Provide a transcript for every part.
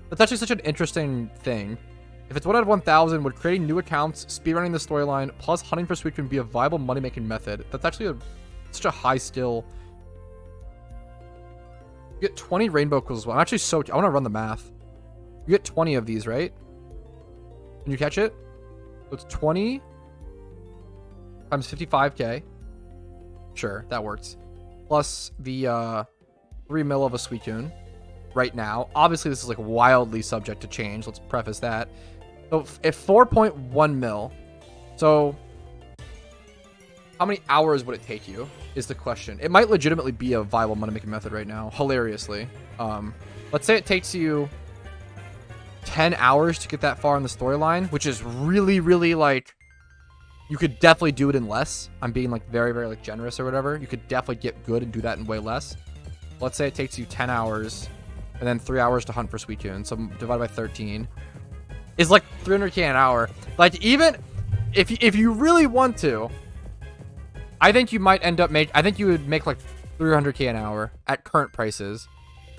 That's actually such an interesting thing. If it's 1 out of 1,000, would creating new accounts, speedrunning the storyline, plus hunting for Suicune be a viable money-making method? That's actually such a high skill. You get 20 rainbow quills as well. I'm actually so... I want to run the math. You get 20 of these, right? Can you catch it? So it's 20 times 55k. Sure, that works. Plus the 3 mil of a Suicune right now. Obviously, this is like wildly subject to change. Let's preface that. So if 4.1 mil, so how many hours would it take you is the question. It might legitimately be a viable money-making method right now, hilariously. Let's say it takes you 10 hours to get that far in the storyline, which is really, really like, you could definitely do it in less. I'm being like very, very like generous or whatever. You could definitely get good and do that in way less. Let's say it takes you 10 hours and then 3 hours to hunt for Suicune. So divided by 13 is like 300k an hour. Like, even if you really want to, I think you might end up I think you would make like 300k an hour at current prices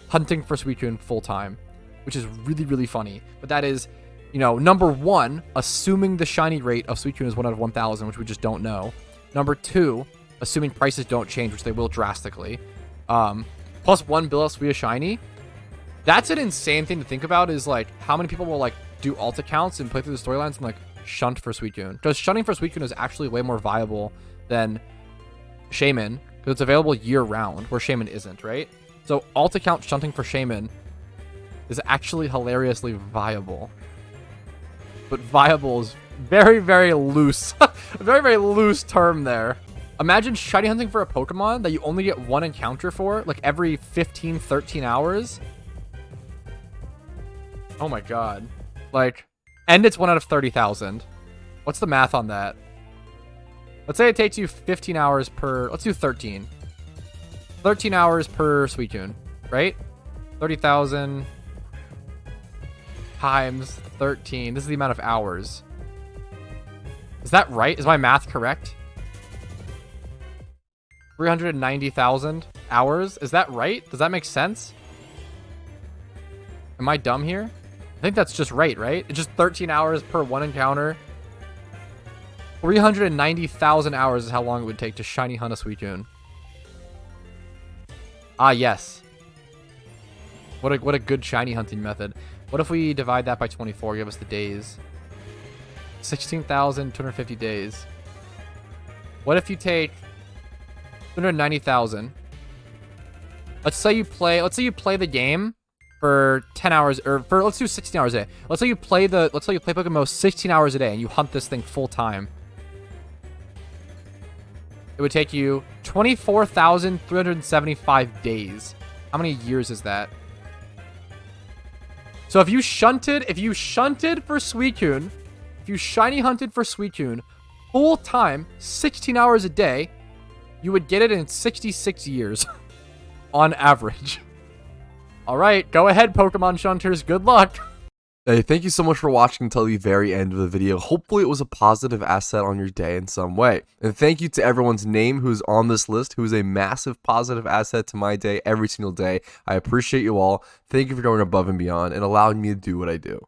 hunting for Suicune full time, which is really, really funny. But that is, you know, number one, assuming the shiny rate of Suicune is 1 out of 1,000, which we just don't know. Number two, assuming prices don't change, which they will drastically. Plus 1 bill of Suicune shiny. That's an insane thing to think about, is like how many people will like do alt accounts and play through the storylines and like shunt for Suicune. Because shunting for Suicune is actually way more viable than Shaman, because it's available year round, where Shaman isn't, right? So alt account shunting for Shaman is actually hilariously viable. But viable is very, very loose. A very, very loose term there. Imagine shiny hunting for a Pokemon that you only get 1 encounter for, like every 15, 13 hours. Oh my god. Like, and it's 1 out of 30,000. What's the math on that? Let's say it takes you 15 hours per... Let's do 13. 13 hours per Suicune, right? 30,000 times 13. This is the amount of hours. Is that right? Is my math correct? 390,000 hours? Is that right? Does that make sense? Am I dumb here? I think that's just right? It's just 13 hours per 1 encounter. 390,000 hours is how long it would take to shiny hunt a Suicune. Ah, yes. What a good shiny hunting method. What if we divide that by 24, give us the days? 16,250 days. What if you take 290,000? Let's say you play the game for 10 hours, or for, let's do 16 hours a day. Let's say you play PokeMMO 16 hours a day and you hunt this thing full time. It would take you 24,375 days. How many years is that? So if you shunted for Suicune, if you shiny hunted for Suicune full time, 16 hours a day, you would get it in 66 years on average. All right, go ahead, Pokemon Shunters. Good luck. Hey, thank you so much for watching until the very end of the video. Hopefully it was a positive asset on your day in some way. And thank you to everyone's name who's on this list, who is a massive positive asset to my day every single day. I appreciate you all. Thank you for going above and beyond and allowing me to do what I do.